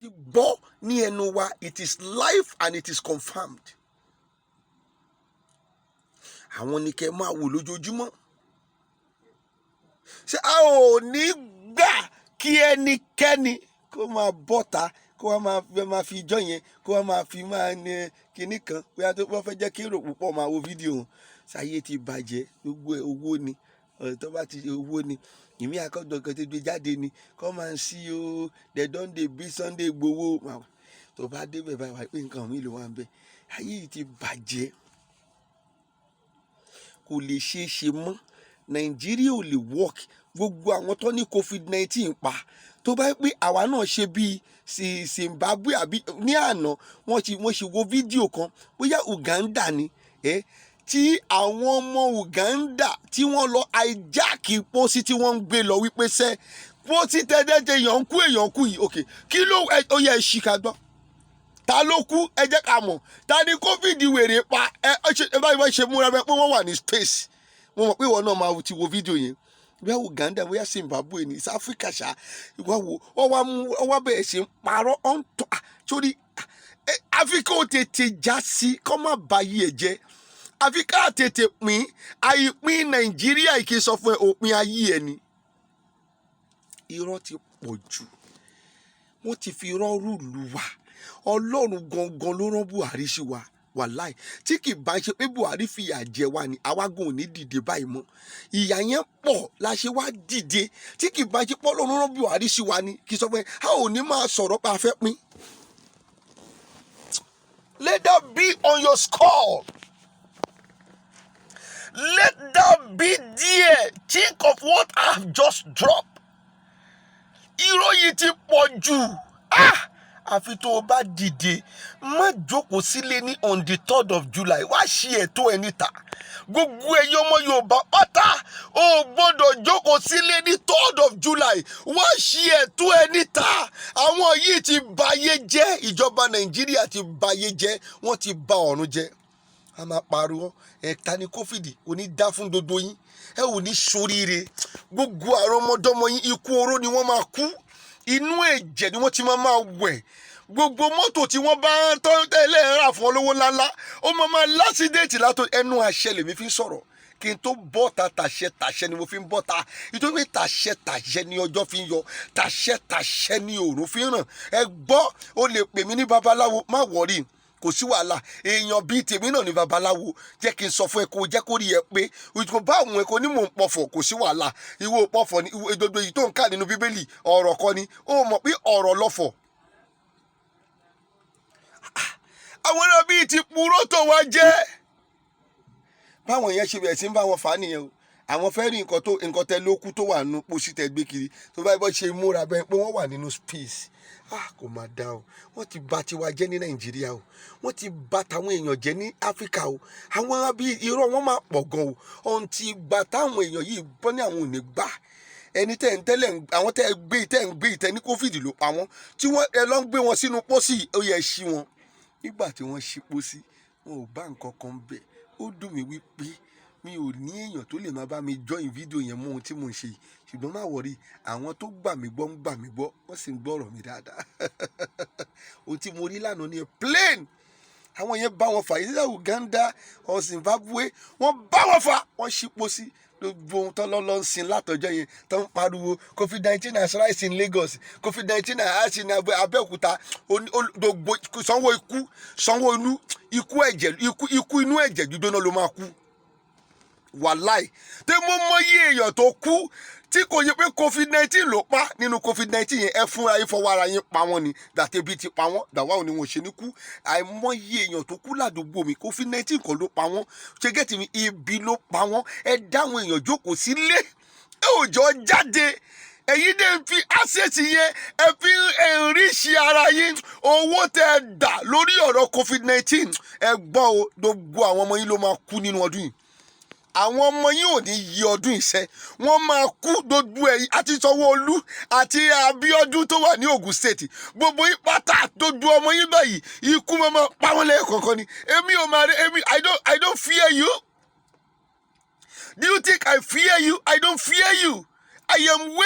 gbọ́ ní ẹnu wa, it is live and it is confirmed. Àwọn ni kẹ́ máa wò lójoojúmọ́. Ṣé a ò ní gbà kí ẹnikẹ́ni kó máa bọ́ta kó wá máa fi ijọ́ yẹn kó wá máa fi máa ní kinní kan bóyá tó wọ́n fẹ́ jẹ́ kí èrò púpọ̀ máa wo fídíò wọn. Ṣáyé ti bàjẹ́, gbogbo owó ni, tó bá ti owó ni, ìmí àkọ́jọ́ kan ti gbé jáde ni, kọ́ máa ń sí o, they don dey beat Sunday Igboho. Tó bá débẹ̀ báyìí wá pé nǹkan mi ló wà ń bẹ̀. Ayé yìí ti bàjẹ́, kò lè ṣeé ṣe mọ́. Nàìjíríà ò lè work. Gbogbo àwọn tó ní COVID-19 pa, tó bá pé àwa náà ṣe bíi Zimbabwe àbí ní àná wọ́n ṣe wo fídíò kan bóyá Uganda ni tí àwọn ọmọ Uganda tí wọ́n lọ hijack pósí tí wọ́n ń gbé lọ wípé sẹ́ pósí tẹ́tẹ́tẹ́ èèyàn kú yìí òkè kí ló ó yẹ ṣìkà gbọ́ ta ló kú ẹ jẹ́ ká mọ̀ ta ni COVID wèrè pa ẹ báyìí ṣe múra bẹ́ẹ̀ pé wọ́n wà ní space mo mọ̀ pé ìwọ náà máa ti wo fídíò yẹn bóyá Uganda bóyá Zimbabwe ní South Africa ṣá ìwà wo wọ́n wá bẹ̀rẹ̀ ṣe ń parọ́ ọ̀ǹtọ̀ sórí Áfíríkà ó tètè já sí kọ́ má ba yí ẹ̀ jẹ́ Áfíríkà tètè pín àìpín Nàìjíríà kì í sọ fún ẹ òpin ayé ẹ ni. Irọ́ ti pọ̀ jù, wọ́n ti fi irọ́ rúùlù wa. Ọlọ́run gangan ló rán Buhari sí wa wàláì tí kì bá ṣe pé Buhari fìyà jẹ wa ni àwa gan ò ní dìde báyìí mọ́. Ìyà yẹn pọ̀ la ṣe wá dìde tí kì bá ṣe pé Ọlọ́run rán Buhari sí wa ni kì í sọ pé a ò ní máa sọ̀rọ̀ pé a fẹ́ pín. Let that be on your skull. Let that be there. Think of what I have just dropped. Irọ́ yìí ti pọ̀ jù. Àfi tó o bá dìde má jókòó sílé ní on the 3rd of July wá ṣí ẹ̀tọ́ ẹ níta. Gbogbo ẹ̀yin ọmọ Yorùbá pátá o gbọ́dọ̀ jókòó sílé ní 3rd of July wá ṣí ẹ̀tọ́ ẹ níta. Àwọn yìí ti bayé jẹ́, ìjọba Nàìjíríà ti bayé jẹ́, wọ́n ti ba ọ̀run jẹ́. A máa pariwo ẹ̀ta ni COVID kò ní dá fún dodo yín, ẹ ò ní ṣoríire. Gbogbo àwọn ọmọdọ́mọ yín ikú oró ni wọ́n máa kú, inú ẹ̀jẹ̀ ni wọ́n ti máa wẹ̀. Gbogbo mọ́tò tí wọ́n bá tẹ́lẹ̀ rà fún olówó ńláńlá ó máa lásìdéètì látò ẹnu àṣẹ lèmi fi ń sọ̀rọ̀ kí n tó bọ́ta tàṣẹ ni mo fi ń bọ́ta nítorí tàṣẹ ni ọjọ́ fi ń yọ, tàṣẹ ni òòrùn fi ń ràn. Ẹ gbọ́ o lè pè mí ní babaláwo má wọ̀rí kò sí wàhálà, èèyàn bíi tèmi náà ní babaláwo. Jẹ́ kí n sọ fún ẹ kó jẹ́ kó rí ẹ pé ìtò bá àwọn ẹ̀kọ́ ní mò ń pọ̀fọ̀ kò sí wàhálà. Ìwọ pọ̀fọ̀ ní gbogbo èyí tó ń kà nínú Bíbélì ọ̀rọ̀ kọ́ ni ó mọ̀ pé ọ̀rọ̀ lọ́fọ̀. Àwọn náà bíi ti purọ́ tó wá jẹ́ báwọn yẹn ṣe bẹ̀rẹ̀ sí ń bá wọn fà á nìyẹn o. Àwọn fẹ́ rí nǹkan tẹ lókù tó wà nínú pósí tẹ gbé kiri tó bá bọ́ ṣe múra bẹ́ẹ̀ pé wọ́n wà nínú space. Kò máa dá o, wọ́n ti bà tiwa jẹ́ ní Nàìjíríà o, wọ́n ti bà táwọn èèyàn jẹ́ ní Áfíríkà o. Àwọn bíi irọ́ wọn máa pọ̀ gan o ohun tí gbà táwọn èèyàn yìí bọ́ ní àwọn ò ní gbà. Ẹni tẹ́ ń tẹ́lẹ̀ àwọn tẹ́ ń gbé ìtẹ́ ní COVID ló pa wọ́n tí wọ́n ẹ lọ ń gbé wọn sínú pósí ó yẹ ṣí wọn. Nígbà tí wọ́n ṣí pósí wọn ò bá nǹkan kan bẹ̀. Ó dùn mí wípé mi ò ní èèyàn tó lè máa bá mi join fídíò yẹn mọ́ ohun tí mò ń ṣe ṣùgbọ́n má wọrí àwọn tó gbà mí gbọ́ ń gbà mí gbọ́ wọ́n sì ń gbọ́ ọ̀rọ̀ mi dáadáa. Ohun tí mo rí lánàá ni plain àwọn yẹn bá wọn fà yìí sí Uganda or Zimbabwe wọ́n bá wọn fà wọ́n ṣí pósí gbogbo ohun tó lọ́ ń sin látọjọ́ yẹn tó ń pariwo COVID-19 has rise in Lagos, COVID-19 has rise in Abẹ́òkúta, gbogbo Sanwó-Olú ikú inú ẹ̀jẹ̀ gbígbóná ló máa kú. Wàláì tí mo mọyì èèyàn tó kú tí kò yẹ pé COVID-19 ló pa nínú COVID-19 yẹn ẹ fúnra yín fọwọ́ ara yín pa wọ́n ni dàtẹ́bí ti pa wọ́n dàwa ò ní wọn ṣe ní kú. Àìmọyì èèyàn tó kú ládùúgbò mi COVID-19 kọ́ ló pa wọ́n ṣe gẹ́tì mi ibi ló pa wọ́n. Ẹ dáwọn èèyàn jókòó sílé ẹ ò jọ jáde èyí dé ń fi àṣẹ̀tì yẹn ẹ fi enrich ara yín owó tẹ ẹ dà lórí ọ̀rọ̀ COVID-19 ẹ gbọ́ o gbogbo àwọn ọmọ yín ló máa kú nínú ọdún yìí. Àwọn ọmọ yín ò ní yí ọdún ìṣẹ́ wọ́n máa kú gbogbo ẹ̀yìn àti Sanwó-Olú àti Abíọ́dún tó wà ní Ògùn State gbogbo yín pátá gbogbo ọmọ yín báyìí ikú máa pa wọ́n lẹ́ẹ̀kọ̀ọ̀kan ni. Èmi ò máa rí I don't fear you. Do you think I fear you? I don't fear you. I am